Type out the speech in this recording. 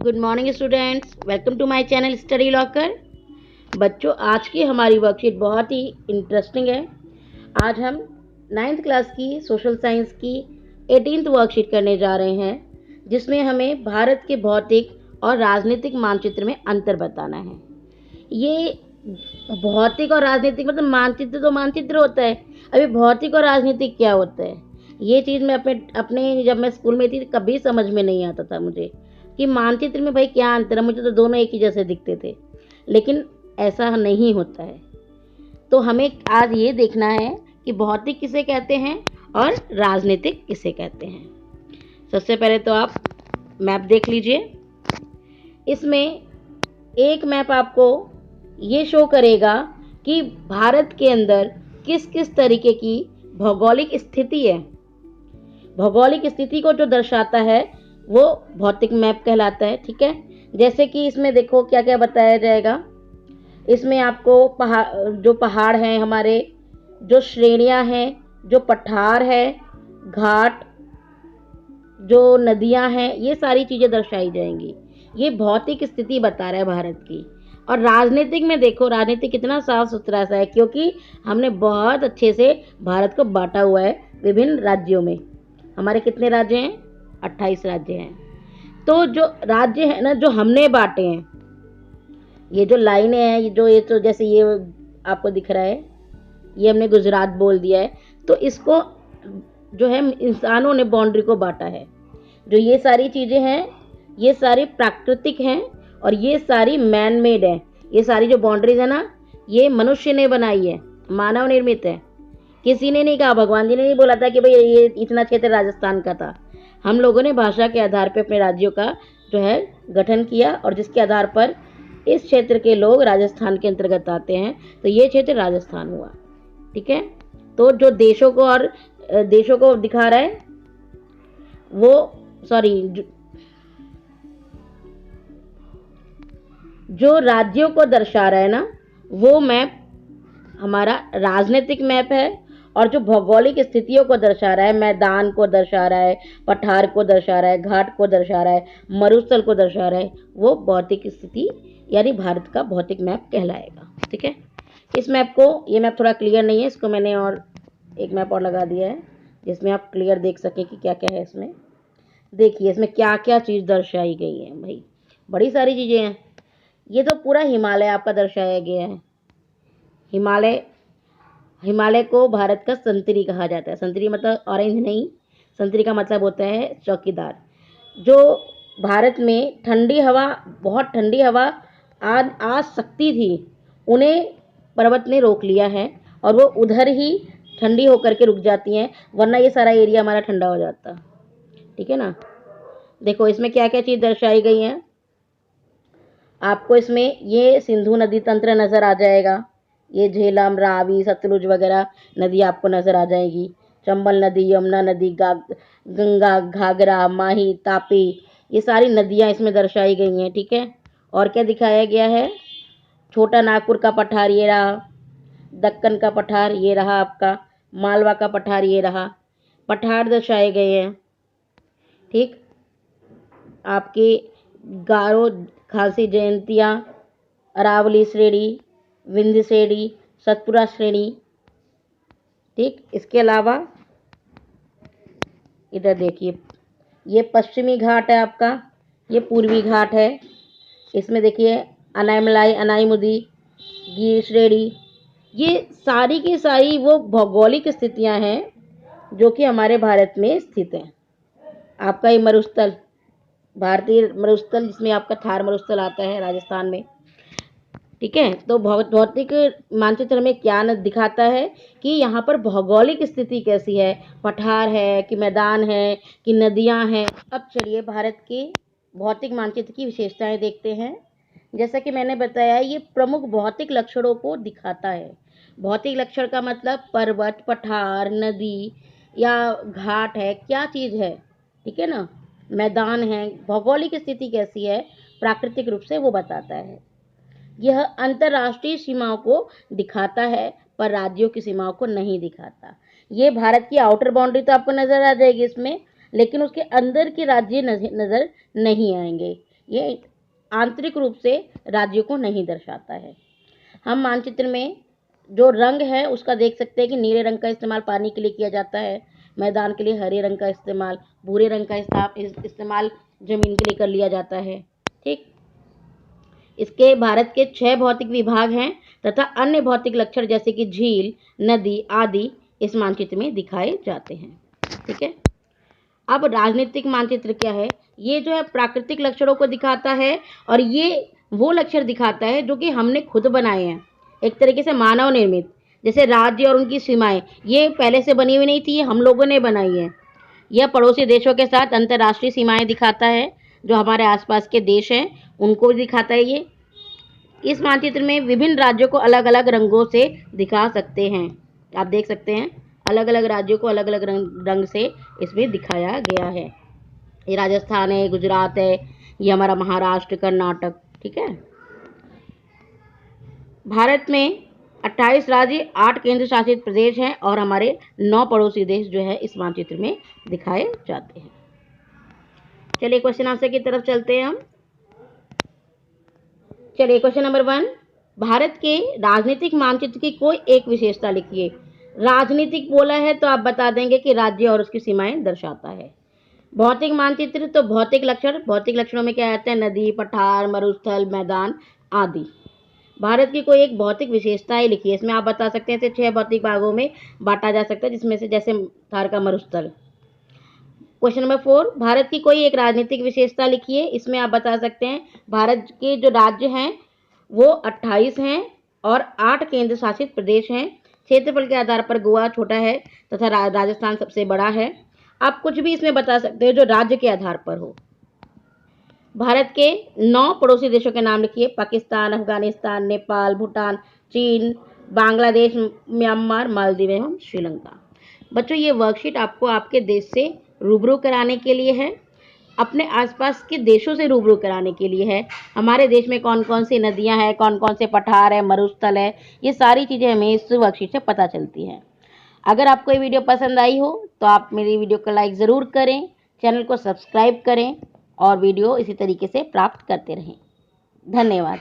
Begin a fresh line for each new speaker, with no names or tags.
Good morning students, welcome to my channel study locker. बच्चों, आज की हमारी वर्कशीट बहुत ही इंटरेस्टिंग है। आज हम 9th क्लास की सोशल साइंस की 18th वर्कशीट करने जा रहे हैं, जिसमें हमें भारत के भौतिक और राजनीतिक मानचित्र में अंतर बताना है। ये भौतिक और राजनीतिक मतलब मानचित्र तो मानचित्र होता है, अभी भौतिक और राजनीतिक क्या होता है, ये चीज़ मैं अपने जब मैं स्कूल में थी कभी समझ में नहीं आता था मुझे कि मानचित्र में भाई क्या अंतर है। मुझे तो दोनों एक ही जैसे दिखते थे, लेकिन ऐसा नहीं होता है। तो हमें आज ये देखना है कि भौतिक किसे कहते हैं और राजनीतिक किसे कहते हैं। सबसे पहले तो आप मैप देख लीजिए। इसमें एक मैप आपको ये शो करेगा कि भारत के अंदर किस किस तरीके की भौगोलिक स्थिति है। भौगोलिक स्थिति को जो दर्शाता है वो भौतिक मैप कहलाता है। ठीक है, जैसे कि इसमें देखो क्या क्या बताया जाएगा। इसमें आपको पहाड़ हैं हमारे, जो श्रेणियां हैं, जो पठार है, घाट, जो नदियां हैं, ये सारी चीज़ें दर्शाई जाएंगी। ये भौतिक स्थिति बता रहा है भारत की। और राजनीतिक में देखो, राजनीतिक कितना साफ सुथरा सा है, क्योंकि हमने बहुत अच्छे से भारत को बांटा हुआ है विभिन्न राज्यों में। हमारे कितने राज्य हैं? 28 राज्य हैं। तो जो राज्य है ना, जो हमने बांटे हैं, ये जो लाइनें हैं, ये तो जैसे ये आपको दिख रहा है, ये हमने गुजरात बोल दिया है। तो इसको जो है इंसानों ने बाउंड्री को बांटा है। जो ये सारी चीज़ें हैं, ये सारी प्राकृतिक हैं और ये सारी मैन मेड है। ये सारी जो बाउंड्रीज है ना, ये मनुष्य ने बनाई है, मानव निर्मित है। किसी ने नहीं कहा, भगवान जी ने नहीं बोला था कि भाई ये इतना क्षेत्र राजस्थान का था। हम लोगों ने भाषा के आधार पर अपने राज्यों का जो है गठन किया, और जिसके आधार पर इस क्षेत्र के लोग राजस्थान के अंतर्गत आते हैं, तो ये क्षेत्र राजस्थान हुआ। ठीक है, तो जो देशों को दिखा रहा है वो जो राज्यों को दर्शा रहा है ना, वो मैप हमारा राजनीतिक मैप है। और जो भौगोलिक स्थितियों को दर्शा रहा है, मैदान को दर्शा रहा है, पठार को दर्शा रहा है, घाट को दर्शा रहा है, मरुस्थल को दर्शा रहा है, वो भौतिक स्थिति यानी भारत का भौतिक मैप कहलाएगा। ठीक है, इस मैप को, ये मैप थोड़ा क्लियर नहीं है, इसको मैंने और एक मैप और लगा दिया है जिसमें आप क्लियर देख सकें कि क्या क्या है इसमें। देखिए इसमें क्या क्या चीज़ दर्शाई गई है भाई, बड़ी सारी चीज़ें हैं। ये तो पूरा हिमालय आपका दर्शाया गया है। हिमालय को भारत का संतरी कहा जाता है। संतरी मतलब ऑरेंज नहीं, संतरी का मतलब होता है चौकीदार। जो भारत में ठंडी हवा, बहुत ठंडी हवा आ सकती थी, उन्हें पर्वत ने रोक लिया है और वो उधर ही ठंडी होकर के रुक जाती हैं, वरना ये सारा एरिया हमारा ठंडा हो जाता। ठीक है ना। देखो इसमें क्या क्या चीज़ दर्शाई गई है आपको। इसमें ये सिंधु नदी तंत्र नज़र आ जाएगा, ये झेलम, रावी, सतलुज वगैरह नदी आपको नज़र आ जाएगी। चंबल नदी, यमुना नदी, गंगा, घाघरा, माही, तापी, ये सारी नदियाँ इसमें दर्शाई गई हैं। ठीक है, और क्या दिखाया गया है? छोटा नागपुर का पठार ये रहा, दक्कन का पठार ये रहा, आपका मालवा का पठार ये रहा। पठार दर्शाए गए हैं। ठीक, आपके गारो, खासी जयंतिया, अरावली श्रेणी, विंध्य श्रेणी, सतपुरा श्रेणी। ठीक, इसके अलावा इधर देखिए, ये पश्चिमी घाट है आपका, ये पूर्वी घाट है। इसमें देखिए अनाईमलाई, अनाईमुदी, गिर श्रेणी, ये सारी की सारी वो भौगोलिक स्थितियां हैं जो कि हमारे भारत में स्थित हैं। आपका ये मरुस्थल, भारतीय मरुस्थल, जिसमें आपका थार मरुस्थल आता है राजस्थान में। ठीक है, तो भौतिक मानचित्र में क्या दिखाता है कि यहाँ पर भौगोलिक स्थिति कैसी है, पठार है कि मैदान है कि नदियाँ हैं। अब चलिए भारत के भौतिक मानचित्र की विशेषताएं देखते हैं। जैसा कि मैंने बताया, ये प्रमुख भौतिक लक्षणों को दिखाता है। भौतिक लक्षण का मतलब पर्वत, पठार, नदी या घाट है, क्या चीज़ है। ठीक है ना, मैदान है, भौगोलिक स्थिति कैसी है प्राकृतिक रूप से, वो बताता है। यह अंतर्राष्ट्रीय सीमाओं को दिखाता है पर राज्यों की सीमाओं को नहीं दिखाता। ये भारत की आउटर बाउंड्री तो आपको नजर आ जाएगी इसमें, लेकिन उसके अंदर के राज्य नजर नहीं आएंगे। ये आंतरिक रूप से राज्यों को नहीं दर्शाता है। हम मानचित्र में जो रंग है उसका देख सकते हैं कि नीले रंग का इस्तेमाल पानी के लिए किया जाता है, मैदान के लिए हरे रंग का इस्तेमाल, भूरे रंग का इस्तेमाल जमीन के लिए कर लिया जाता है। ठीक, इसके भारत के 6 भौतिक विभाग हैं तथा अन्य भौतिक लक्षण जैसे कि झील, नदी आदि इस मानचित्र में दिखाए जाते हैं। ठीक है, अब राजनीतिक मानचित्र क्या है? ये जो है प्राकृतिक लक्षणों को दिखाता है और ये वो लक्षण दिखाता है जो कि हमने खुद बनाए हैं, एक तरीके से मानव निर्मित। जैसे राज्य और उनकी सीमाएं, ये पहले से बनी हुई नहीं थी, ये हम लोगों ने बनाई है। यह पड़ोसी देशों के साथ अंतर्राष्ट्रीय सीमाएं दिखाता है, जो हमारे आसपास के देश हैं उनको भी दिखाता है ये। इस मानचित्र में विभिन्न राज्यों को अलग अलग रंगों से दिखा सकते हैं। आप देख सकते हैं अलग अलग राज्यों को अलग अलग रंग से इसमें दिखाया गया है। ये राजस्थान है, गुजरात है, ये हमारा महाराष्ट्र, कर्नाटक। ठीक है, भारत में 28 राज्य, 8 केंद्र शासित प्रदेश हैं और हमारे 9 पड़ोसी देश जो है इस मानचित्र में दिखाए जाते हैं। चलिए क्वेश्चन आंसर की तरफ चलते हैं हम। चलिए क्वेश्चन नंबर 1, भारत के राजनीतिक मानचित्र की कोई एक विशेषता लिखिए। राजनीतिक बोला है तो आप बता देंगे कि राज्य और उसकी सीमाएं दर्शाता है। भौतिक मानचित्र तो भौतिक लक्षण, भौतिक लक्षणों में क्या आते हैं? नदी, पठार, मरुस्थल, मैदान आदि। भारत की कोई एक भौतिक विशेषताएं लिखिए। इसमें आप बता सकते हैं इसे 6 भौतिक भागों में बांटा जा सकता है, जिसमें से जैसे थार का मरुस्थल। क्वेश्चन नंबर 4, भारत की कोई एक राजनीतिक विशेषता लिखिए। इसमें आप बता सकते हैं भारत के जो राज्य हैं वो 28 हैं और 8 केंद्र शासित प्रदेश हैं। क्षेत्रफल के आधार पर गोवा छोटा है तथा राजस्थान सबसे बड़ा है। आप कुछ भी इसमें बता सकते हैं जो राज्य के आधार पर हो। भारत के 9 पड़ोसी देशों के नाम लिखिए। पाकिस्तान, अफगानिस्तान, नेपाल, भूटान, चीन, बांग्लादेश, म्यांमार, मालदीव एवं श्रीलंका। बच्चों, ये वर्कशीट आपको आपके देश से रूबरू कराने के लिए है, अपने आसपास के देशों से रूबरू कराने के लिए है। हमारे देश में कौन कौन सी नदियां हैं, कौन कौन से पठार है, मरुस्थल है, ये सारी चीज़ें हमें इस वर्कशीट से पता चलती हैं। अगर आपको ये वीडियो पसंद आई हो तो आप मेरी वीडियो को लाइक ज़रूर करें, चैनल को सब्सक्राइब करें और वीडियो इसी तरीके से प्राप्त करते रहें। धन्यवाद।